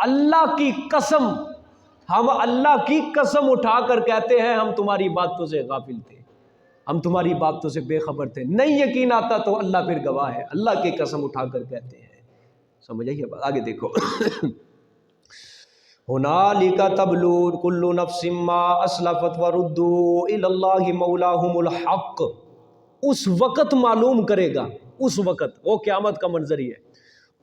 اللہ کی قسم، ہم اللہ کی قسم اٹھا کر کہتے ہیں ہم تمہاری باتوں سے غافل تھے، ہم تمہاری باتوں سے بے خبر تھے، نہیں یقین آتا تو اللہ پھر گواہ ہے، اللہ کی قسم اٹھا کر کہتے ہیں۔ سمجھ آئیے بات؟ آگے دیکھو ہنالک تبلو کل نفس ما اسلفت وردوا الی اللہ مولاہم الحق، اس وقت معلوم کرے گا، اس وقت، وہ قیامت کا منظر ہی ہے،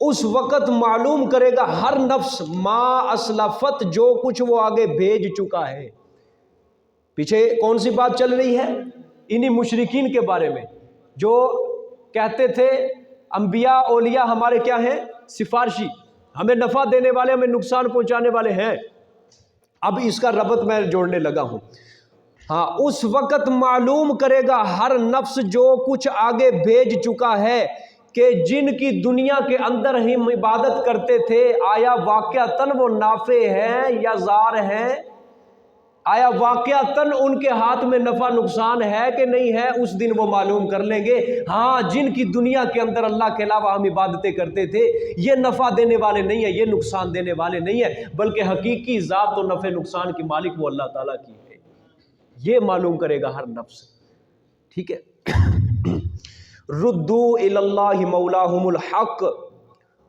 اس وقت معلوم کرے گا ہر نفس ما اسلفت، جو کچھ وہ آگے بھیج چکا ہے۔ پیچھے کون سی بات چل رہی ہے؟ انہی مشرکین کے بارے میں جو کہتے تھے انبیاء اولیاء ہمارے کیا ہیں؟ سفارشی، ہمیں نفع دینے والے، ہمیں نقصان پہنچانے والے ہیں۔ اب اس کا ربط میں جوڑنے لگا ہوں۔ ہاں، اس وقت معلوم کرے گا ہر نفس جو کچھ آگے بھیج چکا ہے، کہ جن کی دنیا کے اندر ہم عبادت کرتے تھے، آیا واقعتاً وہ نافع ہیں یا ضار ہیں؟ آیا واقعتاً ان کے ہاتھ میں نفع نقصان ہے کہ نہیں ہے؟ اس دن وہ معلوم کر لیں گے۔ ہاں، جن کی دنیا کے اندر اللہ کے علاوہ ہم عبادتیں کرتے تھے، یہ نفع دینے والے نہیں ہیں، یہ نقصان دینے والے نہیں ہیں، بلکہ حقیقی ذات و نفع نقصان کی مالک وہ اللہ تعالیٰ کی ہے۔ یہ معلوم کرے گا ہر نفس، ٹھیک ہے۔ ردوا الی اللہ مولاہم الحق،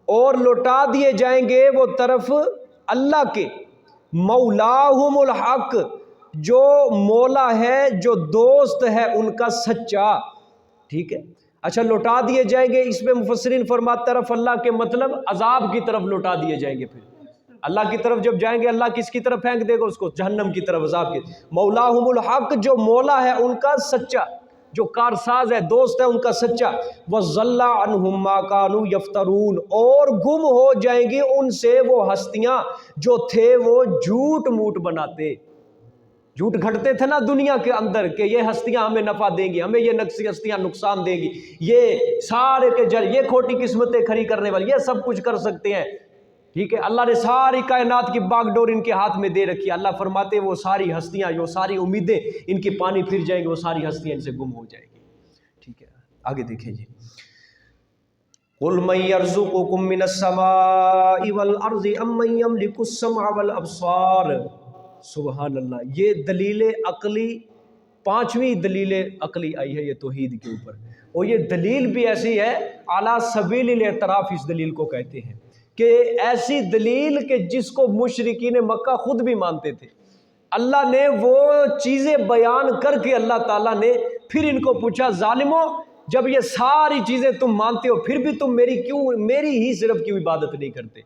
اور لوٹا دیے جائیں گے وہ طرف اللہ کے، مولاہم الحق، جو مولا ہے، جو دوست ہے ان کا سچا، ٹھیک ہے۔ اچھا، لوٹا دیے جائیں گے، اس میں مفسرین فرماتے طرف اللہ کے مطلب عذاب کی طرف لوٹا دیے جائیں گے۔ پھر اللہ کی طرف جب جائیں گے، اللہ کس کی طرف پھینک دے گا اس کو؟ جہنم کی طرف، عذاب کی۔ مولاہم الحق، جو مولا ہے ان کا سچا، جو کارساز ہے، دوست ہے ان کا سچا۔ وَضَلَّ عَنْهُمْ مَا كَانُوا يَفْتَرُونَ، اور گم ہو جائیں گی ان سے وہ ہستیاں جو تھے وہ جھوٹ موٹ بناتے، جھوٹ گھڑتے تھے نا دنیا کے اندر کہ یہ ہستیاں ہمیں نفع دیں گی، ہمیں یہ ہستیاں نقصان دیں گی، یہ سارے کے جل، یہ کھوٹی قسمتیں کھڑی کرنے والی، یہ سب کچھ کر سکتے ہیں، ٹھیک ہے۔ اللہ نے ساری کائنات کی باغ ڈور ان کے ہاتھ میں دے رکھی ہے۔ اللہ فرماتے وہ ساری ہستیاں، جو ساری امیدیں ان کی پانی پھر جائیں گے، وہ ساری ہستیاں ان سے گم ہو جائیں گی، ٹھیک ہے۔ آگے دیکھیں جی، قُلْ مَن يَرْزُقُكُم مِّنَ السَّمَاءِ وَالْأَرْضِ أَمَّن يَمْلِكُ السَّمْعَ وَالْأَبْصَارَ۔ سبحان اللہ، یہ دلیل عقلی، پانچویں دلیل عقلی آئی ہے یہ توحید کے اوپر، اور یہ دلیل بھی ایسی ہے علی سبیل الاعتراف، اس دلیل کو کہتے ہیں، کہ ایسی دلیل کہ جس کو مشرکین مکہ خود بھی مانتے تھے۔ اللہ نے وہ چیزیں بیان کر کے اللہ تعالیٰ نے پھر ان کو پوچھا، ظالموں، جب یہ ساری چیزیں تم مانتے ہو، پھر بھی تم میری ہی صرف کیوں عبادت نہیں کرتے؟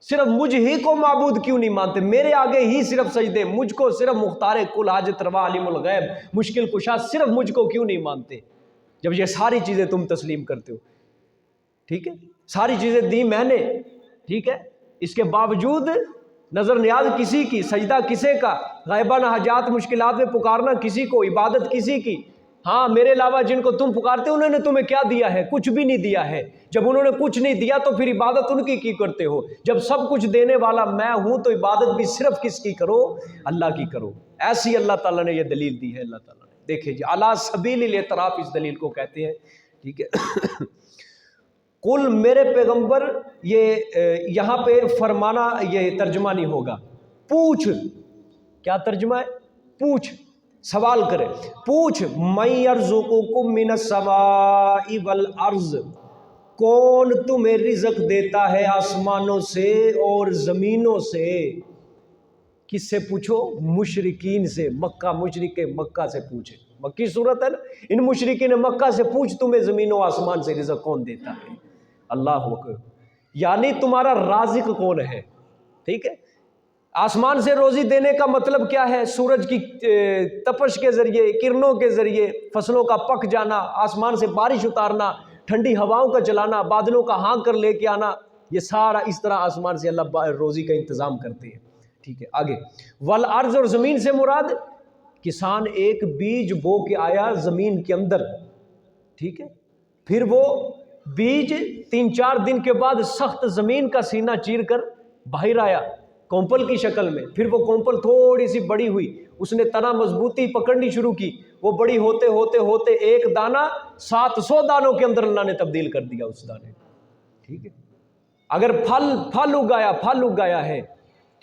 صرف مجھ ہی کو معبود کیوں نہیں مانتے؟ میرے آگے ہی صرف سجدے، مجھ کو صرف مختار کل حاجت روا عالم الغیب مشکل کشا، صرف مجھ کو کیوں نہیں مانتے جب یہ ساری چیزیں تم تسلیم کرتے ہو؟ ٹھیک ہے، ساری چیزیں دی میں نے، ٹھیک ہے، اس کے باوجود نظر نیاز کسی کی، سجدہ کسی کا، غائبانہ حاجات مشکلات میں پکارنا کسی کو، عبادت کسی کی۔ ہاں، میرے علاوہ جن کو تم پکارتے انہوں نے تمہیں کیا دیا ہے؟ کچھ بھی نہیں دیا ہے۔ جب انہوں نے کچھ نہیں دیا تو پھر عبادت ان کی کرتے ہو؟ جب سب کچھ دینے والا میں ہوں تو عبادت بھی صرف کس کی کرو؟ اللہ کی کرو۔ ایسی اللہ تعالیٰ نے یہ دلیل دی ہے۔ اللہ تعالیٰ نے دیکھیں جی، علی سبیل الاعتراف اس دلیل کو کہتے ہیں، ٹھیک ہے۔ کل میرے پیغمبر، یہ یہاں پہ فرمانا یہ ترجمہ نہیں ہوگا، پوچھ، کیا ترجمہ ہے؟ پوچھ، سوال کرے، پوچھ، من یرزقکم من السماء والارض، کون تمہیں رزق دیتا ہے آسمانوں سے اور زمینوں سے؟ کس سے پوچھو؟ مشرکین سے، مکہ، مشرک مکہ سے پوچھے، مکی صورت ہے نا، ان مشرکین مکہ سے پوچھ تمہیں زمین و آسمان سے رزق کون دیتا ہے؟ اللہ اکبر، یعنی تمہارا رازق کون ہے؟ ٹھیک ہے، آسمان سے روزی دینے کا مطلب کیا ہے؟ سورج کی تپش کے ذریعے، کرنوں کے ذریعے فصلوں کا پک جانا، آسمان سے بارش اتارنا، ٹھنڈی ہواؤں کا چلانا، بادلوں کا ہانک کر لے کے آنا، یہ سارا اس طرح آسمان سے اللہ روزی کا انتظام کرتے ہیں، ٹھیک ہے۔ آگے، والارض، اور زمین سے مراد کسان ایک بیج بو کے آیا زمین کے اندر، ٹھیک ہے، پھر وہ بیج 3-4 دن کے بعد سخت زمین کا سینہ چیر کر باہر آیا کومپل کی شکل میں، پھر وہ کومپل تھوڑی سی بڑی ہوئی، اس نے تنا مضبوطی پکڑنی شروع کی، وہ بڑی ہوتے ہوتے ہوتے ایک دانہ 700 دانوں کے اندر اللہ نے تبدیل کر دیا اس دانے، ٹھیک ہے۔ اگر پھل اگایا ہے،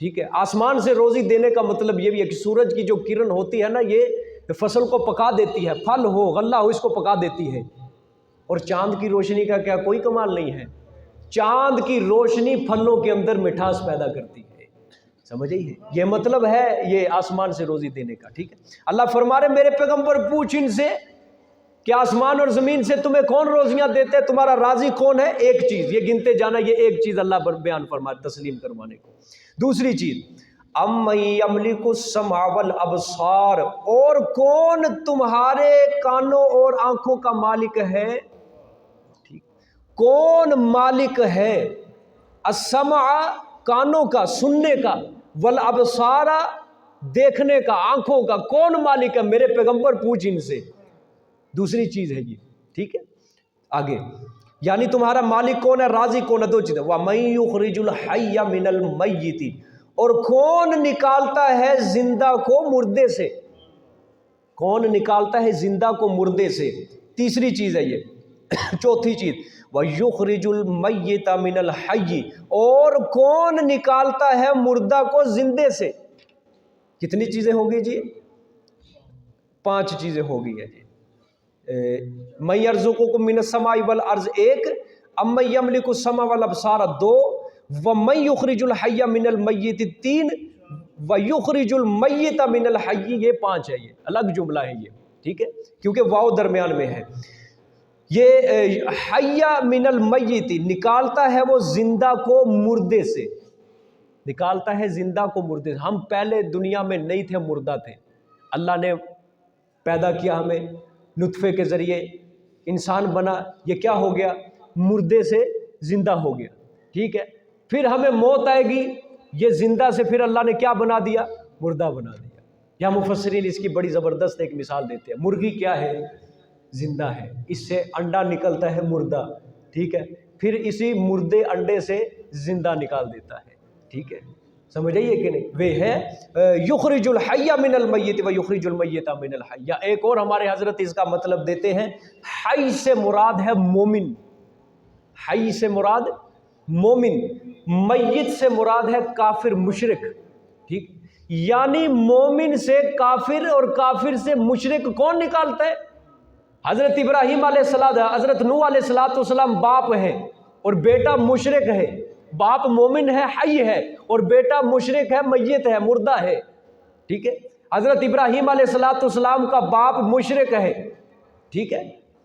ٹھیک ہے، آسمان سے روزی دینے کا مطلب یہ بھی ہے کہ سورج کی جو کرن ہوتی ہے نا، یہ فصل کو پکا دیتی ہے، پھل ہو غلہ ہو اس کو پکا دیتی ہے۔ اور چاند کی روشنی کا کیا کوئی کمال نہیں ہے؟ چاند کی روشنی پھلوں کے اندر مٹھاس پیدا کرتی ہے، سمجھ آئی ہے؟ یہ مطلب ہے یہ آسمان سے روزی دینے کا، ٹھیک ہے۔ اللہ فرما رہے میرے پیغمبر پوچھ ان سے کہ آسمان اور زمین سے تمہیں کون روزیاں دیتے، تمہارا رازی کون ہے؟ ایک چیز یہ گنتے جانا، یہ ایک چیز اللہ پر بیان فرما تسلیم کروانے کو۔ دوسری چیز امن یملک السمع والابصار، اور کون تمہارے کانوں اور آنکھوں کا مالک ہے؟ ٹھیک، کون مالک ہے؟ السمع کانوں کا، سننے کا، والابصار دیکھنے کا، آنکھوں کا، کون مالک ہے؟ میرے پیغمبر پوچھ ان سے۔ دوسری چیز ہے یہ، ٹھیک ہے۔ آگے یعنی تمہارا مالک کون ہے، رازق کون ہے؟ دو چیزیں، وَمَن يُخْرِجُ الْحَيَّ مِنَ الْمَيِّتِ، اور کون نکالتا ہے زندہ کو مردے سے؟ کون نکالتا ہے زندہ کو مردے سے؟ تیسری چیز ہے یہ۔ چوتھی چیز وَيُخْرِجُ الْمَيِّتَ مِنَ الْحَيِّ، اور کون نکالتا ہے مردہ کو زندے سے؟ کتنی چیزیں ہوگی جی؟ 5 چیزیں ہوگی ہے جی۔ مَن يَرْزُقُكُم مِّنَ السَّمَاءِ وَالْأَرْضِ 1، أَمَّن يَمْلِكُ السَّمْعَ وَالْأَبْصَارَ 2، وَمَن يُخْرِجُ الْحَيَّ مِنَ الْمَيِّتِ 3، وَيُخْرِجُ الْمَيِّتَ مِنَ الْحَيِّ، یہ 5 ہے، یہ الگ جملہ ہے یہ، ٹھیک ہے، کیونکہ واو درمیان میں ہے۔ یہ حیّ من المیت نکالتا ہے وہ زندہ کو مردے سے، نکالتا ہے زندہ کو مردے سے۔ ہم پہلے دنیا میں نہیں تھے، مردہ تھے، اللہ نے پیدا کیا ہمیں نطفے کے ذریعے، انسان بنا، یہ کیا ہو گیا؟ مردے سے زندہ ہو گیا، ٹھیک ہے۔ پھر ہمیں موت آئے گی، یہ زندہ سے پھر اللہ نے کیا بنا دیا؟ مردہ بنا دیا۔ یا مفسرین اس کی بڑی زبردست ایک مثال دیتے ہیں، مرغی کیا ہے؟ زندہ ہے، اس سے انڈا نکلتا ہے مردہ، ٹھیک ہے، پھر اسی مردے انڈے سے زندہ نکال دیتا ہے، ٹھیک ہے، سمجھ آئیے کہ نہیں؟ وہ ہے یخرج الحی من المیت و یخرج المیت من الحی۔ ایک اور ہمارے حضرت اس کا مطلب دیتے ہیں، حی سے مراد ہے مومن، حی سے مراد مومن، میت سے مراد ہے کافر مشرک، ٹھیک، یعنی مومن سے کافر اور کافر سے مشرک کون نکالتا ہے؟ حضرت ابراہیم علیہ السلام، حضرت نوح علیہ السلام باپ ہے اور بیٹا مشرک ہے، باپ مومن ہے، حی ہے، اور بیٹا مشرک ہے، میت ہے، مردہ ہے، ٹھیک ہے۔ حضرت ابراہیم علیہ السلام کا باپ مشرک ہے، ٹھیک ہے،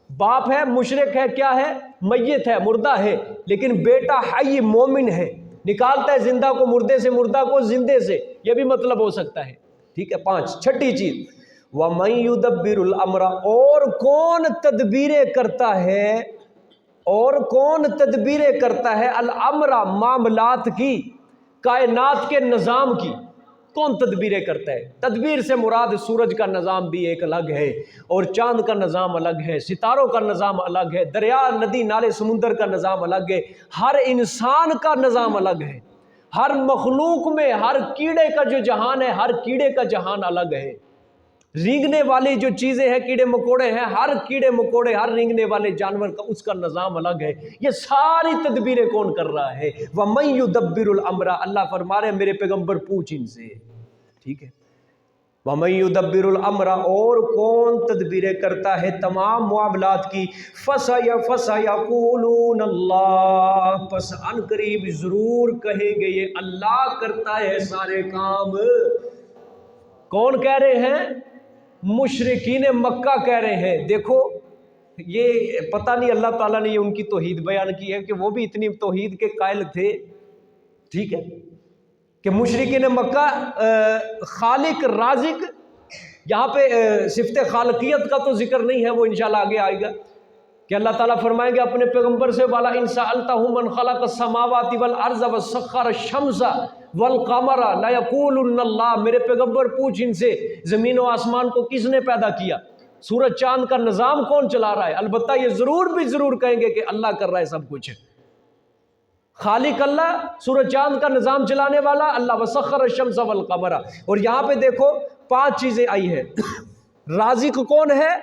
باپ ہے، مشرک ہے، کیا ہے؟ میت ہے، مردہ ہے، لیکن بیٹا حی مومن ہے، نکالتا ہے زندہ کو مردے سے، مردہ کو زندے سے، یہ بھی مطلب ہو سکتا ہے، ٹھیک ہے۔ 5، چھٹی چیز وَمَن يُدَبِّرُ الْأَمْرَ، اور کون تدبیریں کرتا ہے، اور کون تدبیریں کرتا ہے، الامر معاملات کی، کائنات کے نظام کی، کون تدبیریں کرتا ہے؟ تدبیر سے مراد سورج کا نظام بھی ایک الگ ہے، اور چاند کا نظام الگ ہے، ستاروں کا نظام الگ ہے، دریا ندی نالے سمندر کا نظام الگ ہے، ہر انسان کا نظام الگ ہے، ہر مخلوق میں ہر کیڑے کا جو جہان ہے، ہر کیڑے کا جہان الگ ہے، رینگنے والی جو چیزیں ہیں، کیڑے مکوڑے ہیں، ہر کیڑے مکوڑے، ہر رینگنے والے جانور کا اس کا نظام الگ ہے، یہ ساری تدبیریں کون کر رہا ہے؟ وَمَن يُدَبِّرُ الْأَمْرَ، اللہ فرما رہے میرے پیغمبر پوچھ ان سے، ٹھیک ہے۔ وَمَن يُدَبِّرُ الْأَمْرَ، اور کون تدبیریں کرتا ہے تمام معاملات کی، فَسَيَقُولُونَ اللَّهُ، پس ان قریب ضرور کہیں گے یہ اللہ کرتا ہے سارے کام۔ کون کہہ رہے ہیں؟ مشرکین مکہ کہہ رہے ہیں۔ دیکھو یہ پتہ نہیں اللہ تعالیٰ نے یہ ان کی توحید بیان کی ہے کہ وہ بھی اتنی توحید کے قائل تھے، ٹھیک ہے، کہ مشرکین مکہ خالق رازق، یہاں پہ صفت خالقیت کا تو ذکر نہیں ہے، وہ انشاءاللہ آگے آئے گا کہ اللہ تعالیٰ فرمائیں گے اپنے پیغمبر سے، وَلَا إِن سَأَلْتَهُم مَّنْ خَلَقَ السَّمَاوَاتِ وَالْأَرْضَ وَسَخَّرَ الشَّمْسَ وَالْقَمَرَ لَيَقُولُنَّ اللَّهُ، میرے پیغمبر پوچھ ان سے زمین و آسمان کو کس نے پیدا کیا، سورج چاند کا نظام کون چلا رہا ہے؟ البتہ یہ ضرور بھی ضرور کہیں گے کہ اللہ کر رہا ہے سب کچھ، خالق اللہ، سورج چاند کا نظام چلانے والا اللہ، وَسَخَّرَ الشَّمْسَ وَالْقَمَرَ۔ اور یہاں پہ دیکھو 5 چیزیں آئی ہیں۔ رازق کون ہے؟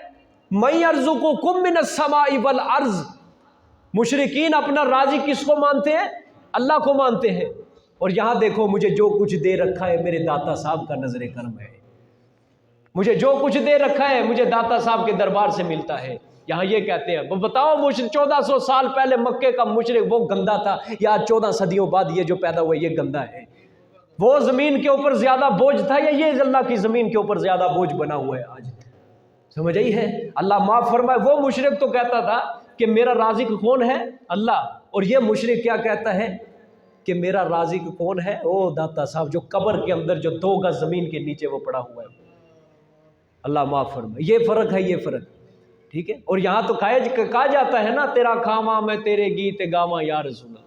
مَن يَرْزُقُكُم مِّنَ السَّمَاءِ وَالْأَرْضِ، مشرکین اپنا رازق کس کو مانتے ہیں؟ اللہ کو مانتے ہیں، اور یہاں دیکھو مجھے جو کچھ دے رکھا ہے میرے داتا صاحب کا نظر کرم ہے، مجھے جو کچھ دے رکھا ہے مجھے داتا صاحب کے دربار سے ملتا ہے۔ یہاں یہ کہتے ہیں بتاؤ مشرک 1400 سال پہلے مکے کا مشرک وہ گندا تھا، یا 14 صدیوں بعد یہ جو پیدا ہوا یہ گندا ہے؟ وہ زمین کے اوپر زیادہ بوجھ تھا یا یہ اللہ کی زمین کے اوپر زیادہ بوجھ بنا ہوا ہے آج؟ سمجھ آئی ہے؟ اللہ معاف فرمائے، وہ مشرک تو کہتا تھا کہ میرا رازق کون ہے؟ اللہ، اور یہ مشرک کیا کہتا ہے کہ میرا رازق کون ہے؟ او داتا صاحب جو قبر کے اندر جو 2 گز زمین کے نیچے وہ پڑا ہوا ہے۔ اللہ معاف فرمائے، یہ فرق ہے، یہ فرق، ٹھیک ہے؟ اور یہاں تو کہا جاتا ہے نا، تیرا کھاواں میں تیرے گیت گاواں یا رسول اللہ،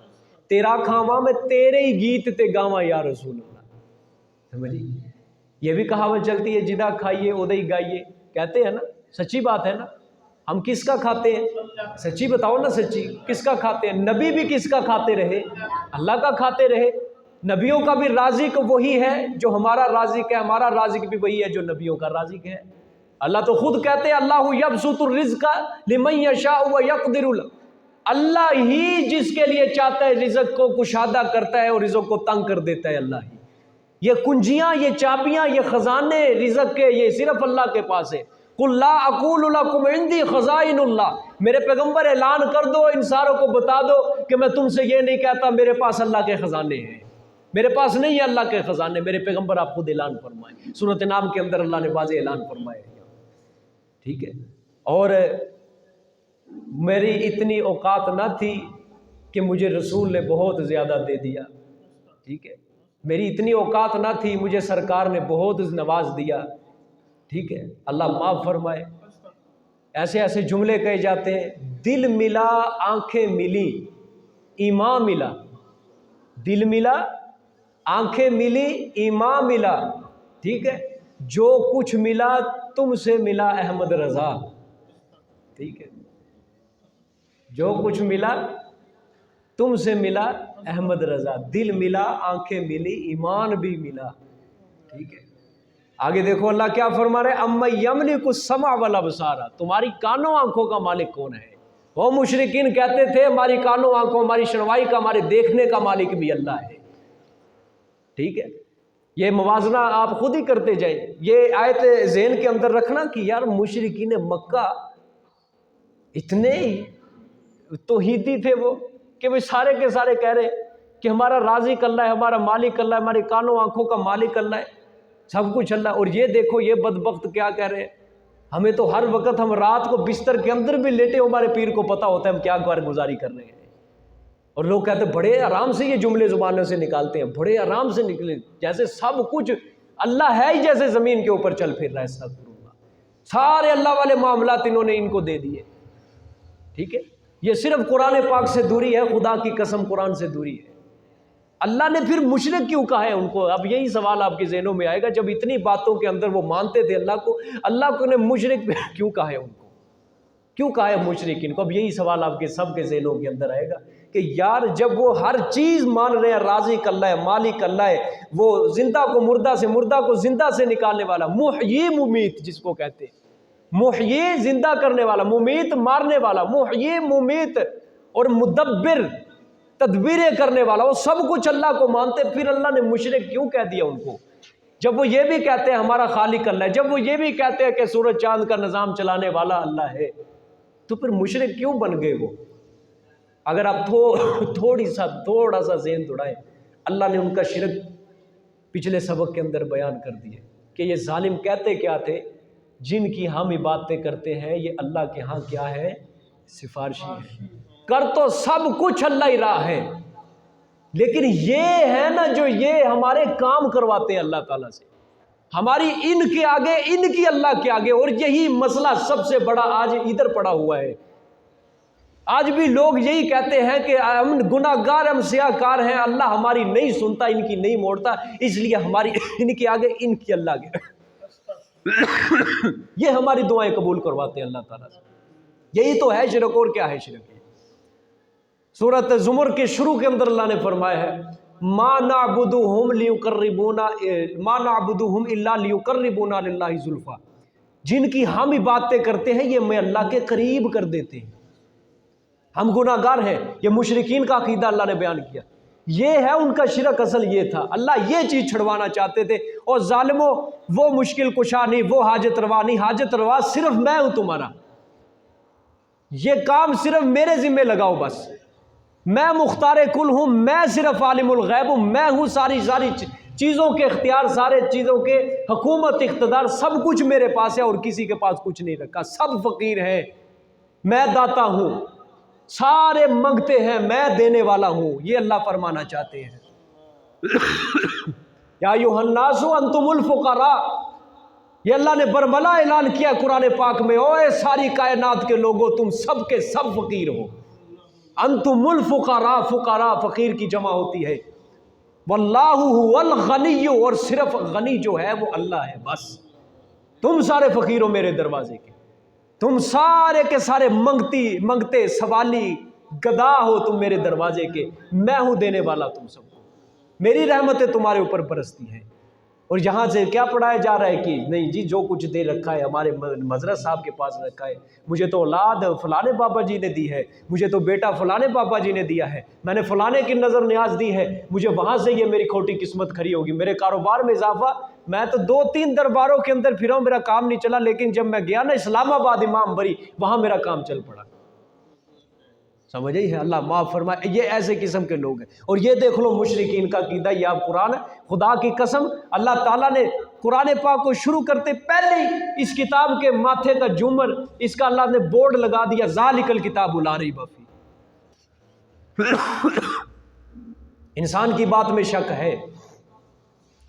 تیرا کھاواں میں تیرے ہی گیت تے گاواں یا رسول اللہ، سمجھی؟ یہ بھی کہاوت چلتی ہے، جدہ کھائیے اودے ہی گائیے، کہتے ہیں نا، سچی بات ہے نا۔ ہم کس کا کھاتے ہیں؟ سچی بتاؤ نا، سچی کس کا کھاتے ہیں؟ نبی بھی کس کا کھاتے رہے؟ اللہ کا کھاتے رہے۔ نبیوں کا بھی رازق وہی ہے جو ہمارا رازق ہے، ہمارا رازق بھی وہی ہے جو نبیوں کا رازق ہے۔ اللہ تو خود کہتے ہیں اللہ یبسط الرزق لمن یشاء ویقدر له، اللہ ہی جس کے لیے چاہتا ہے رزق کو کشادہ کرتا ہے اور رزق کو تنگ کر دیتا ہے۔ اللہ ہی، یہ کنجیاں، یہ چابیاں، یہ خزانے رزق کے یہ صرف اللہ کے پاس ہے۔ قل لا اقول لکم عندی خزائن اللہ، میرے پیغمبر اعلان کر دو، ان ساروں کو بتا دو کہ میں تم سے یہ نہیں کہتا میرے پاس اللہ کے خزانے ہیں، میرے پاس نہیں ہے اللہ کے خزانے۔ میرے پیغمبر آپ خود اعلان فرمائیں، سورۃ نام کے اندر اللہ نے واضح اعلان فرمایا ہے، ٹھیک ہے؟ اور میری اتنی اوقات نہ تھی کہ مجھے رسول نے بہت زیادہ دے دیا، ٹھیک ہے؟ میری اتنی اوقات نہ تھی، مجھے سرکار نے بہت نواز دیا، ٹھیک ہے؟ اللہ معاف فرمائے۔ ایسے ایسے جملے کہے جاتے ہیں، دل ملا آنکھیں ملی ایمان ملا، دل ملا آنکھیں ملی ایمان ملا، ٹھیک ہے؟ جو کچھ ملا تم سے ملا احمد رضا، ٹھیک ہے؟ جو کچھ ملا تم سے ملا احمد رضا، دل ملا آنکھیں ملی ایمان بھی ملا، ٹھیک ہے؟ آگے دیکھو اللہ کیا فرما رہے، اَمَّن یَمْلِکُ السَّمْعَ وَالْأَبْصَارَ، تمہاری کانوں آنکھوں کا مالک کون ہے؟ وہ مشرکین کہتے تھے ہماری کانوں آنکھوں، ہماری سنوائی کا، ہمارے دیکھنے کا مالک بھی اللہ ہے، ٹھیک ہے؟ یہ موازنہ آپ خود ہی کرتے جائیں، یہ آیت ذہن کے اندر رکھنا کہ یار مشرکین مکہ اتنے توحیدی تھے وہ کہ وہ سارے کے سارے کہہ رہے کہ ہمارا رازق اللہ ہے، ہمارا مالک اللہ ہے، ہماری کانوں آنکھوں کا مالک اللہ ہے، سب کچھ اللہ۔ اور یہ دیکھو یہ بدبخت کیا کہہ رہے ہیں، ہمیں تو ہر وقت ہم رات کو بستر کے اندر بھی لیٹے ہمارے پیر کو پتہ ہوتا ہے ہم کیا کارگزاری کر رہے ہیں، اور لوگ کہتے ہیں بڑے آرام سے یہ جملے زبانوں سے نکالتے ہیں، بڑے آرام سے نکلے، جیسے سب کچھ اللہ ہے ہی، جیسے زمین کے اوپر چل پھر رہا ہے، سارے اللہ والے معاملات انہوں نے ان کو دے دیے، ٹھیک ہے؟ یہ صرف قرآن پاک سے دوری ہے، خدا کی قسم قرآن سے دوری ہے۔ اللہ نے پھر مشرک کیوں کہا ہے ان کو؟ اب یہی سوال آپ کے ذہنوں میں آئے گا، جب اتنی باتوں کے اندر وہ مانتے تھے اللہ کو، اللہ کو نے مشرک کیوں کہا ہے ان کو؟ کیوں کہا ہے مشرک ان کو؟ اب یہی سوال آپ کے سب کے ذہنوں کے اندر آئے گا کہ یار جب وہ ہر چیز مان رہے ہیں، رازق اللہ ہے، مالک اللہ ہے، وہ زندہ کو مردہ سے، مردہ کو زندہ سے نکالنے والا، محیی ممیت جس کو کہتے ہیں، محیی زندہ کرنے والا، ممیت مارنے والا، محیی ممیت اور مدبر تدبیریں کرنے والا، وہ سب کچھ اللہ کو مانتے، پھر اللہ نے مشرک کیوں کہہ دیا ان کو؟ جب وہ یہ بھی کہتے ہیں ہمارا خالق اللہ ہے، جب وہ یہ بھی کہتے ہیں کہ سورج چاند کا نظام چلانے والا اللہ ہے، تو پھر مشرک کیوں بن گئے وہ؟ اگر آپ تھوڑا سا ذہن دوڑائیں، اللہ نے ان کا شرک پچھلے سبق کے اندر بیان کر دیا کہ یہ ظالم کہتے کیا تھے، جن کی ہم عبادتیں کرتے ہیں یہ اللہ کے ہاں کیا ہے؟ سفارشی ہے، کر تو سب کچھ اللہ ہی راہ ہے، لیکن یہ ہے نا جو یہ ہمارے کام کرواتے ہیں اللہ تعالیٰ سے، ہماری ان کے آگے، ان کی اللہ کے آگے۔ اور یہی مسئلہ سب سے بڑا آج ادھر پڑا ہوا ہے، آج بھی لوگ یہی کہتے ہیں کہ ہم گناہ گار، ہم سیاہ کار ہیں، اللہ ہماری نہیں سنتا، ان کی نہیں موڑتا، اس لیے ہماری ان کے آگے، ان کی اللہ کے یہ ہماری دعائیں قبول کرواتے ہیں اللہ تعالیٰ سے۔ یہی تو ہے شرک، اور کیا ہے شرک؟ سورۃ زمر کے شروع کے اندر اللہ نے فرمایا ہے ما نعبدهم الا لیقربونا للہ زلفیٰ، جن کی ہم عبادتیں کرتے ہیں یہ ہمیں اللہ کے قریب کر دیتے ہیں۔ ہم گناہ گار ہیں، یہ مشرکین کا عقیدہ اللہ نے بیان کیا، یہ ہے ان کا شرک اصل یہ تھا، اللہ یہ چیز چھڑوانا چاہتے تھے۔ اور ظالموں وہ مشکل کشا نہیں، وہ حاجت روا نہیں، حاجت روا صرف میں ہوں تمہارا، یہ کام صرف میرے ذمہ لگاؤ بس، میں مختار کل ہوں، میں صرف عالم الغیب ہوں، میں ہوں ساری چیزوں کے اختیار، سارے چیزوں کے حکومت اقتدار سب کچھ میرے پاس ہے، اور کسی کے پاس کچھ نہیں رکھا، سب فقیر ہیں، میں داتا ہوں، سارے منگتے ہیں، میں دینے والا ہوں، یہ اللہ فرمانا چاہتے ہیں۔ یا ایھا الناس انتم الفقراء، یہ اللہ نے برملا اعلان کیا قرآن پاک میں، اوے ساری کائنات کے لوگوں تم سب کے سب فقیر ہو، انتم الفقراء، فقراء فقیر کی جمع ہوتی ہے، واللہ هو الغنی، اور صرف غنی جو ہے وہ اللہ ہے، بس تم سارے فقیر ہو میرے دروازے کے، تم سارے کے سارے منگتے سوالی گدا ہو تم میرے دروازے کے، میں ہوں دینے والا تم سب کو، میری رحمتیں تمہارے اوپر برستی ہیں۔ اور یہاں سے کیا پڑھایا جا رہا ہے کہ نہیں جی جو کچھ دے رکھا ہے ہمارے مضرت صاحب کے پاس رکھا ہے، مجھے تو اولاد فلانے بابا جی نے دی ہے، مجھے تو بیٹا فلانے بابا جی نے دیا ہے، میں نے فلانے کی نظر نیاز دی ہے، مجھے وہاں سے یہ میری کھوٹی قسمت کھری ہوگی، میرے کاروبار میں اضافہ، میں تو 2-3 درباروں کے اندر پھرا ہوں، میرا کام نہیں چلا، لیکن جب میں گیا نا اسلام آباد امام بری، وہاں میرا کام چل پڑا۔ سمجھ ہی ہے، اللہ معاف فرمائے، یہ ایسے قسم کے لوگ ہیں۔ اور یہ دیکھ لو مشرکین کا عقیدہ، یہ آپ قرآن ہے، خدا کی قسم اللہ تعالیٰ نے قرآن پاک کو شروع کرتے پہلے ہی اس کتاب کے ماتھے کا جمر، اس کا اللہ نے بورڈ لگا دیا، ذالک الکتاب لا ریب فیہ۔ انسان کی بات میں شک ہے،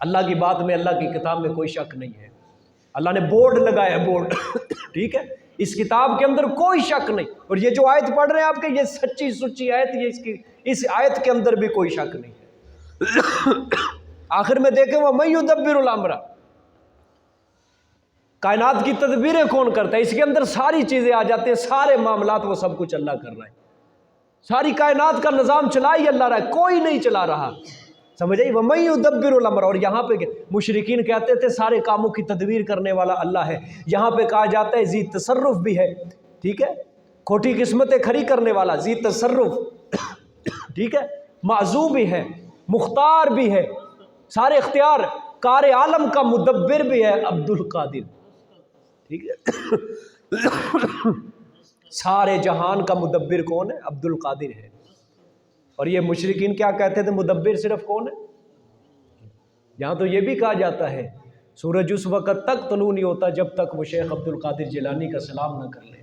اللہ کی بات میں، اللہ کی کتاب میں کوئی شک نہیں ہے، اللہ نے بورڈ لگایا ہے، بورڈ ٹھیک ہے، اس کتاب کے اندر کوئی شک نہیں۔ اور یہ جو آیت پڑھ رہے ہیں آپ کے، یہ سچی سچی آیت، یہ اس آیت کے اندر بھی کوئی شک نہیں ہے۔ آخر میں دیکھیں وَمَن يُدَبِّرُ الْأَمْرَ، کائنات کی تدبیریں کون کرتا ہے، اس کے اندر ساری چیزیں آ جاتے ہیں، سارے معاملات وہ سب کچھ اللہ کر رہا ہے، ساری کائنات کا نظام چلا ہی اللہ رہا ہے، کوئی نہیں چلا رہا، سمجھ آئی؟ وَمَن يُدَبِّرُ الْأَمْرَ۔ اور یہاں پہ مشرکین کہتے تھے سارے کاموں کی تدبیر کرنے والا اللہ ہے، یہاں پہ کہا جاتا ہے ذی تصرف بھی ہے، ٹھیک ہے، کھوٹی قسمتیں کھڑی کرنے والا ذی تصرف، ٹھیک ہے، معزو بھی ہے، مختار بھی ہے، سارے اختیار، کار عالم کا مدبر بھی ہے، عبد القادر، ٹھیک ہے، سارے جہان کا مدبر کون ہے؟ عبد القادر ہے۔ اور یہ مشرکین کیا کہتے تھے، مدبر صرف کون ہے؟ یہاں تو یہ بھی کہا جاتا ہے سورج اس وقت تک طلوع نہیں ہوتا جب تک وہ شیخ عبد القادر جیلانی کا سلام نہ کر لے۔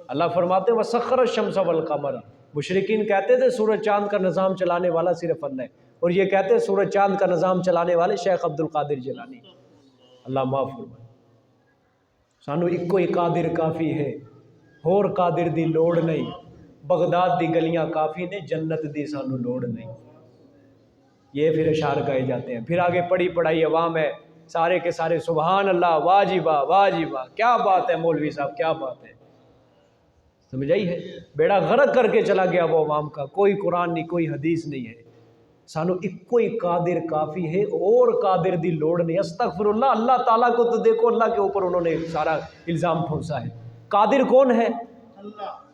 اللہ فرماتے ہیں وَسَخَّرَ الشَّمْسَ وَالْقَمَرَ، مشرکین کہتے تھے سورج چاند کا نظام چلانے والا صرف اللہ ہے، اور یہ کہتے ہیں سورج چاند کا نظام چلانے والے شیخ عبد القادر جیلانی۔ اللہ معاف فرمائے، سانو ایکو ہی قادر کافی ہے، اور قادر دی لوڑ نہیں، بغداد دی گلیاں کافی نے، جنت دی سانو لوڑ نہیں۔ یہ پھر اشعار گائے جاتے ہیں، پھر آگے پڑھی پڑھائی عوام ہے، سارے کے سارے سبحان اللہ، واہ جی واہ، واہ جی واہ، کیا بات ہے مولوی صاحب، کیا بات ہے، سمجھ آئی ہے؟ بیڑا غرق کر کے چلا گیا وہ عوام کا، کوئی قرآن نہیں، کوئی حدیث نہیں ہے، سانو ایکو ہی قادر کافی ہے، اور قادر دی لوڑ نہیں۔ استغفر اللہ، اللہ تعالیٰ کو تو دیکھو، اللہ کے اوپر انہوں نے سارا الزام ٹھونسا ہے۔ قادر کون ہے؟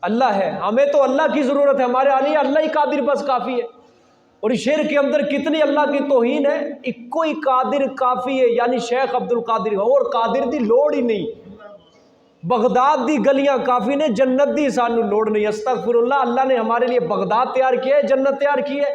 اللہ ہے، ہمیں تو اللہ کی ضرورت ہے، ہمارے علی اللہ ہی قادر بس کافی ہے۔ اور اس شعر کے اندر کتنی اللہ کی توہین ہے، ایکو ہی قادر کافی ہے، یعنی شیخ عبد القادر، اور قادر دی لوڑ ہی نہیں، بغداد دی گلیاں کافی نے، جنت دی سانو لوڑ نہیں۔ استغفر اللہ، اللہ نے ہمارے لیے بغداد تیار کیا ہے، جنت تیار کی ہے۔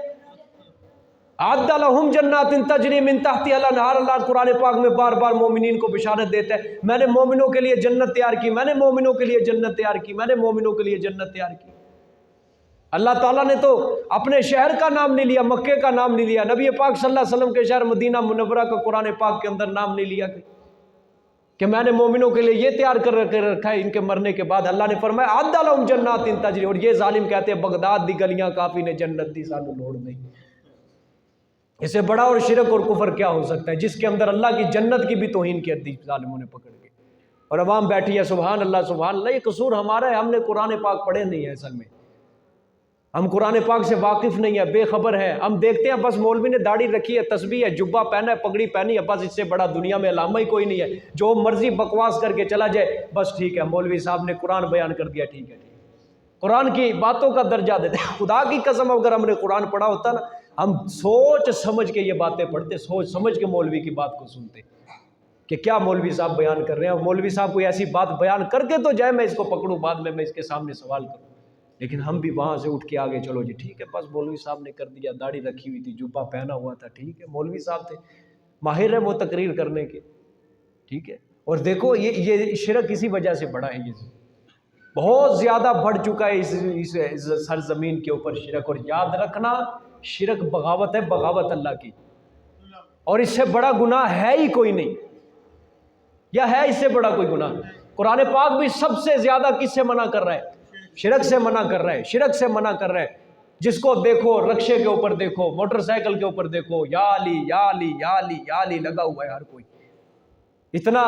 اعد لہم جنات تجری من تحتہا الانہار، اللہ قرآن پاک میں بار بار مومنین کو بشارت دیتا ہے، میں نے مومنوں کے لیے جنت تیار کی، میں نے مومنوں کے لیے جنت تیار کی، میں نے مومنوں کے لیے جنت تیار کی۔ اللہ تعالیٰ نے تو اپنے شہر کا نام نہیں لیا، مکے کا نام نہیں لیا، نبی پاک صلی اللہ علیہ وسلم کے شہر مدینہ منورہ کا قرآن پاک کے اندر نام نہیں لیا کہ میں نے مومنوں کے لیے یہ تیار کر رکھا ہے ان کے مرنے کے بعد۔ اللہ نے فرمایا اعد لہم جنات تجری، اور یہ ظالم کہتے ہیں بغداد دی گلیاں کافی نے، جنت دی سانو لوڑ نہیں۔ اس سے بڑا اور شرک اور کفر کیا ہو سکتا ہے، جس کے اندر اللہ کی جنت کی بھی توہین کی حدیث ظالموں نے پکڑ کے، اور عوام بیٹھی ہے سبحان اللہ سبحان اللہ۔ یہ قصور ہمارا ہے، ہم نے قرآن پاک پڑھے نہیں ہے، اصل میں ہم قرآن پاک سے واقف نہیں ہے، بے خبر ہے۔ ہم دیکھتے ہیں بس مولوی نے داڑھی رکھی ہے، تسبیح ہے، جبہ پہنا ہے، پگڑی پہنی ہے، بس اس سے بڑا دنیا میں علامہ ہی کوئی نہیں ہے، جو مرضی بکواس کر کے چلا جائے، بس ٹھیک ہے مولوی صاحب نے قرآن بیان کر دیا، ٹھیک ہے ٹھیک ہے، قرآن کی باتوں کا درجہ دیتے ہیں۔ خدا کی قسم اگر ہم نے قرآن پڑھا ہوتا نا ہم سوچ سمجھ کے یہ باتیں پڑھتے، سوچ سمجھ کے مولوی کی بات کو سنتے کہ کیا مولوی صاحب بیان کر رہے ہیں، اور مولوی صاحب کوئی ایسی بات بیان کر کے تو جائے میں اس کو پکڑوں، بعد میں اس کے سامنے سوال کروں۔ لیکن ہم بھی وہاں سے اٹھ کے آگے چلو جی ٹھیک ہے، بس مولوی صاحب نے کر دیا، داڑھی رکھی ہوئی تھی، جبہ پہنا ہوا تھا، ٹھیک ہے، مولوی صاحب تھے، ماہر ہے وہ تقریر کرنے کے، ٹھیک ہے۔ اور دیکھو یہ شرک اسی وجہ سے بڑا ہے، یہ بہت زیادہ بڑھ چکا ہے اس سرزمین کے اوپر شرک۔ اور یاد رکھنا شرک بغاوت ہے، بغاوت اللہ کی، اور اس سے بڑا گناہ ہے ہی کوئی نہیں، یا ہے اس سے بڑا کوئی گناہ؟ قرآن پاک بھی سب سے زیادہ کس سے منع کر رہا ہے؟ شرک سے منع کر رہا ہے، شرک سے منع کر رہا ہے۔ جس کو دیکھو رکشے کے اوپر دیکھو، موٹر سائیکل کے اوپر دیکھو، یا علی یا علی یا علی یا علی لگا ہوا ہے ہر کوئی۔ اتنا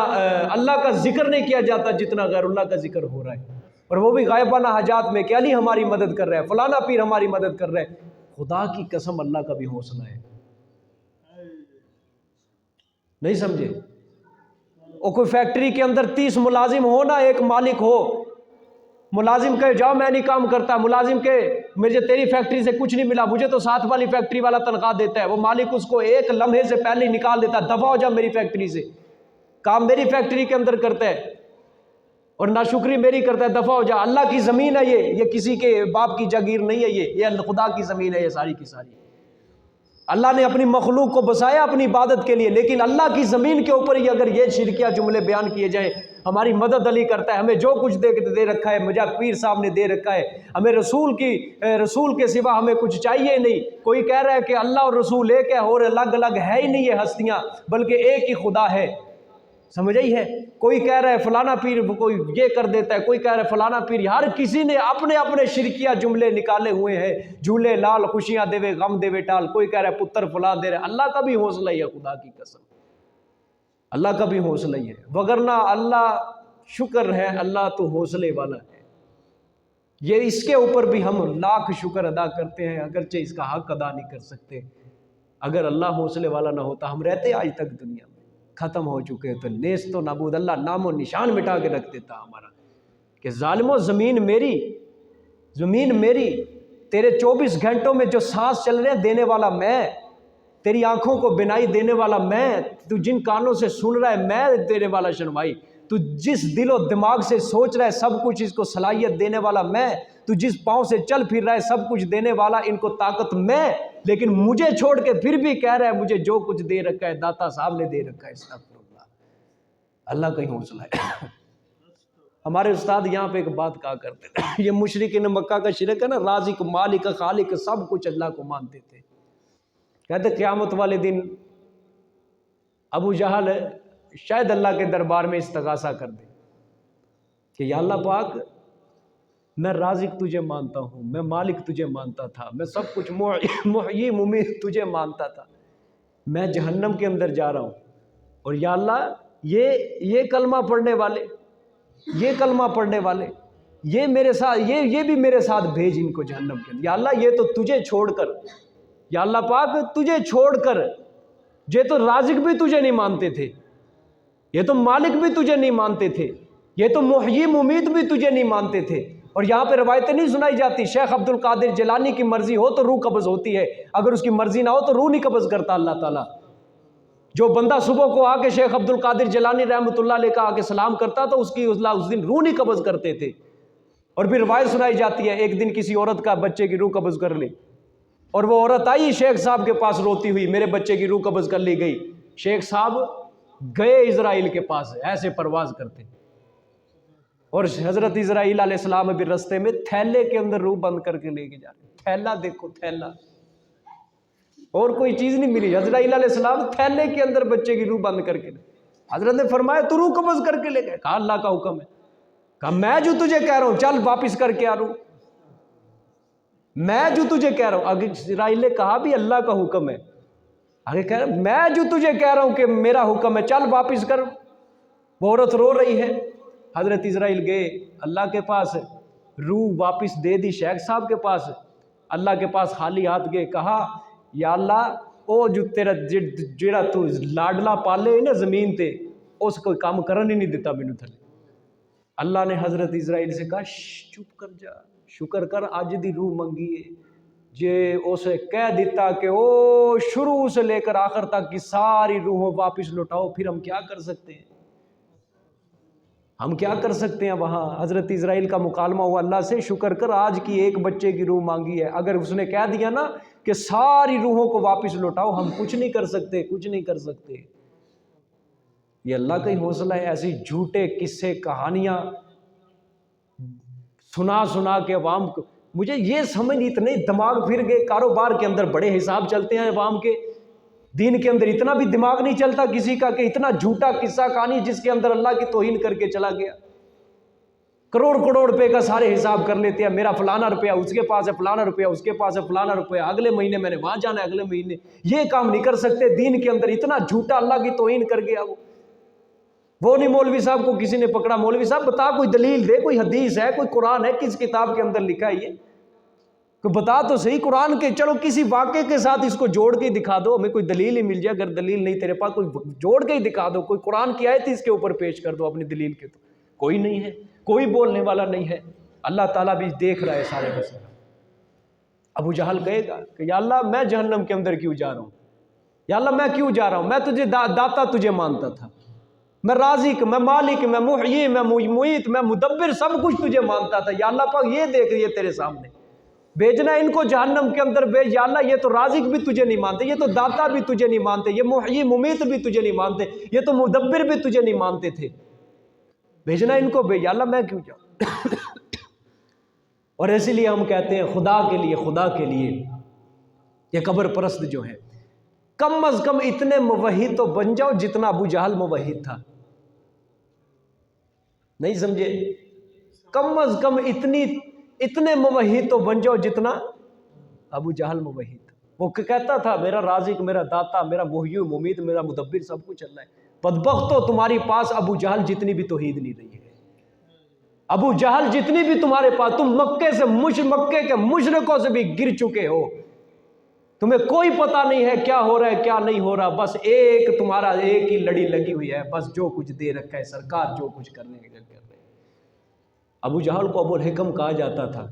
اللہ کا ذکر نہیں کیا جاتا جتنا غیر اللہ کا ذکر ہو رہا ہے، اور وہ بھی غائبانہ حاجات میں کہ علی ہماری مدد کر رہا ہے، فلانا پیر ہماری مدد کر رہا ہے۔ خدا کی قسم اللہ کا بھی حوصلہ ہے، نہیں سمجھے؟ اور کوئی فیکٹری کے اندر 30 ملازم ہو نا، ایک مالک ہو، ملازم کہے جاؤ میں نہیں کام کرتا، ملازم کہے مجھے تیری فیکٹری سے کچھ نہیں ملا، مجھے تو ساتھ والی فیکٹری والا تنخواہ دیتا ہے، وہ مالک اس کو ایک لمحے سے پہلے نکال دیتا ہے، دفع ہو جا میری فیکٹری سے، کام میری فیکٹری کے اندر کرتا ہے اور ناشکری میری کرتا ہے، دفع ہو جا۔ اللہ کی زمین ہے یہ کسی کے باپ کی جاگیر نہیں ہے، یہ خدا کی زمین ہے، یہ ساری کی ساری۔ اللہ نے اپنی مخلوق کو بسایا اپنی عبادت کے لیے، لیکن اللہ کی زمین کے اوپر ہی اگر یہ شرکیہ جملے بیان کیے جائیں، ہماری مدد علی کرتا ہے، ہمیں جو کچھ دے رکھا ہے، مجھے پیر صاحب نے دے رکھا ہے، ہمیں رسول کے سوا ہمیں کچھ چاہیے نہیں۔ کوئی کہہ رہا ہے کہ اللہ اور رسول ایک ہے، اور الگ الگ ہے ہی نہیں یہ ہستیاں، بلکہ ایک ہی خدا ہے، سمجھ آئی ہے؟ کوئی کہہ رہا ہے فلانا پیر کوئی یہ کر دیتا ہے، کوئی کہہ رہا ہے فلانا پیر، ہر کسی نے اپنے اپنے شرکیہ جملے نکالے ہوئے ہیں، جھولے لال خوشیاں دے وے غم دے وے ٹال، کوئی کہہ رہا ہے پتر فلاں دے رہا ہے۔ اللہ کا بھی حوصلہ ہی ہے، خدا کی قسم اللہ کا بھی حوصلہ ہی ہے، وگرنہ اللہ شکر ہے، اللہ تو حوصلے والا ہے، یہ اس کے اوپر بھی ہم لاکھ شکر ادا کرتے ہیں، اگرچہ اس کا حق ادا نہیں کر سکتے۔ اگر اللہ حوصلے والا نہ ہوتا ہم رہتے آج تک دنیا میں، ختم ہو چکے تو نیست و نابود، اللہ نام و نشان مٹا کے رکھ دیتا ہمارا، کہ ظالمو زمین میری، تیرے 24 گھنٹوں میں جو سانس چل رہے ہیں دینے والا میں، تیری آنکھوں کو بینائی دینے والا میں، تو جن کانوں سے سن رہا ہے میں دینے والا شنوائی، تو جس دل و دماغ سے سوچ رہا ہے سب کچھ اس کو صلاحیت دینے والا میں، تو جس پاؤں سے چل پھر رہا ہے سب کچھ دینے والا، ان کو طاقت میں، لیکن مجھے چھوڑ کے پھر بھی کہہ رہا ہے مجھے جو کچھ دے رکھا ہے داتا صاحب نے دے رکھا ہے۔ استغفر اللہ، اللہ کا ہی حوصلہ ہے۔ ہمارے استاد یہاں پہ ایک بات کہا کرتے تھے، یہ مشرکین مکہ کا شرک ہے نا، رازق مالک خالق سب کچھ اللہ کو مانتے تھے، کہتے قیامت والے دن ابو جہل شاید اللہ کے دربار میں استغاثہ کر دے کہ یا اللہ پاک میں رازق تجھے مانتا ہوں، میں مالک تجھے مانتا تھا، میں سب کچھ محیی ممیت تجھے مانتا تھا، میں جہنم کے اندر جا رہا ہوں، اور یا اللہ یہ کلمہ پڑھنے والے یہ میرے ساتھ یہ بھی میرے ساتھ بھیج ان کو جہنم کے اندر، یا اللہ یہ تو تجھے چھوڑ کر، یا اللہ پاک تجھے چھوڑ کر، یہ تو رازق بھی تجھے نہیں مانتے تھے، یہ تو مالک بھی تجھے نہیں مانتے تھے، یہ تو محیی ممیت بھی تجھے نہیں مانتے تھے۔ اور یہاں پہ روایتیں نہیں سنائی جاتی شیخ عبد القادر جیلانی کی مرضی ہو تو روح قبض ہوتی ہے، اگر اس کی مرضی نہ ہو تو روح نہیں قبض کرتا اللہ تعالیٰ۔ جو بندہ صبح کو آ کے شیخ عبد القادر جیلانی رحمۃ اللہ علیہ کا آ کے سلام کرتا تو اس دن روح نہیں قبض کرتے تھے۔ اور پھر روایت سنائی جاتی ہے ایک دن کسی عورت کا بچے کی روح قبض کر لی، اور وہ عورت آئی شیخ صاحب کے پاس روتی ہوئی، میرے بچے کی روح قبض کر لی گئی۔ شیخ صاحب گئے اسرائیل کے پاس، ایسے پرواز کرتے، اور حضرت اسرائیل علیہ السلام بھی رستے میں تھیلے کے اندر روح بند کر کے لے کے جا رہے، تھیلا دیکھو تھیلا، اور کوئی چیز نہیں ملی، اسرائیل علیہ السلام تھیلے کے اندر بچے کی روح بند کر کے لے۔ حضرت نے فرمایا تو روح قبض کر کے لے گئے؟ کہا اللہ کا حکم ہے۔ کہا میں جو تجھے کہہ رہا ہوں چل واپس کر کے آ رہا ہوں، میں جو تجھے کہہ رہا ہوں۔ آگے اسرائیل نے کہا بھی اللہ کا حکم ہے، آگے کہہ رہا میں جو تجھے کہہ رہا ہوں کہ میرا حکم ہے چل واپس کر۔ وہ عورت رو رہی ہے، حضرت اسرائیل گئے اللہ کے پاس، روح واپس دے دی شیخ صاحب کے پاس، اللہ کے پاس خالی ہاتھ گئے، کہا یا اللہ او جو تیرا جڑا تو لاڈلا پالے نا زمین تے اس کو کام کرن ہی نہیں دیتا مینوں تھلے۔ اللہ نے حضرت اسرائیل سے کہا چپ کر جا، شکر کر اج دی روح منگی ہے، یہ اسے کہہ دیتا کہ او شروع سے لے کر آخر تک کی ساری روحوں واپس لوٹاؤ، پھر ہم کیا کر سکتے ہیں؟ ہم کیا کر سکتے ہیں؟ وہاں حضرت اسرائیل کا مکالمہ ہوا اللہ سے، شکر کر آج کی ایک بچے کی روح مانگی ہے، اگر اس نے کہہ دیا نا کہ ساری روحوں کو واپس لوٹاؤ، ہم کچھ نہیں کر سکتے، کچھ نہیں کر سکتے۔ یہ اللہ کا ہی حوصلہ ہے۔ ایسی جھوٹے قصے کہانیاں سنا کے عوام کو، مجھے یہ سمجھ اتنے دماغ پھر گئے، کاروبار کے اندر بڑے حساب چلتے ہیں عوام کے، دین کے اندر اتنا بھی دماغ نہیں چلتا کسی کا کہ اتنا جھوٹا قصہ کہانی جس کے اندر اللہ کی توہین کر کے چلا گیا۔ کروڑ روپے کا سارے حساب کر لیتے ہیں، میرا فلانا روپیہ اس کے پاس ہے، فلانا روپیہ اس کے پاس ہے، فلانا روپیہ اگلے مہینے میں نے وہاں جانا ہے، اگلے مہینے یہ کام نہیں کر سکتے۔ دین کے اندر اتنا جھوٹا اللہ کی توہین کر گیا وہ نہیں مولوی صاحب کو کسی نے پکڑا، مولوی صاحب بتا کوئی دلیل دے، کوئی حدیث ہے، کوئی قرآن ہے، کس کتاب کے اندر لکھا ہے یہ کہ بتا تو صحیح قرآن کے، چلو کسی واقعے کے ساتھ اس کو جوڑ کے دکھا دو، ہمیں کوئی دلیل ہی مل جائے، اگر دلیل نہیں تیرے پاس کوئی جوڑ کے ہی دکھا دو، کوئی قرآن کی آیت اس کے اوپر پیش کر دو اپنی دلیل کے۔ تو کوئی نہیں ہے، کوئی بولنے والا نہیں ہے۔ اللہ تعالیٰ بھی دیکھ رہا ہے سارے کا سارا۔ ابو جہل کہے گا کہ یا اللہ میں جہنم کے اندر کیوں جا رہا ہوں، یا اللہ میں کیوں جا رہا ہوں، میں تجھے داتا تجھے مانتا تھا، میں رازق، میں مالک، میں محیی، میں ممیت، میں مدبر، سب کچھ تجھے مانتا تھا، یا اللہ پاک یہ دیکھ یہ تیرے سامنے بھیجنا ان کو جہنم کے اندر بھیج، یا اللہ یہ تو رازق بھی تجھے نہیں مانتے، یہ تو داتا بھی تجھے نہیں مانتے، یہ محیی ممیت بھی تجھے نہیں مانتے، یہ تو مدبر بھی تجھے نہیں مانتے تھے، بھیجنا ان کو بھیج، یا اللہ میں کیوں جاؤں؟ اور اسی لیے ہم کہتے ہیں خدا کے لیے یہ قبر پرست جو ہے کم از کم اتنے موحد تو بن جاؤ جتنا ابو جہل موحد تھا۔ نہیں سمجھے؟ کم از کم اتنے موحد تو بن جاؤ جتنا ابو جہل موحد تھا۔ وہ کہتا تھا میرا رازق، میرا داتا، میرا محیی ممیت، میرا مدبر سب کچھ اللہ ہے۔ بدبختو تمہاری پاس ابو جہل جتنی بھی توحید نہیں رہی ہے، ابو جہل جتنی بھی تمہارے پاس، تم مکے کے مشرکوں سے بھی گر چکے ہو، تمہیں کوئی پتہ نہیں ہے کیا ہو رہا ہے کیا نہیں ہو رہا، بس تمہارا ایک ہی لڑی لگی ہوئی ہے، بس جو کچھ دے رکھا ہے سرکار جو کچھ کرنے کے کر رہے ہیں۔ ابو جہل کو ابو الحکم کہا جاتا تھا،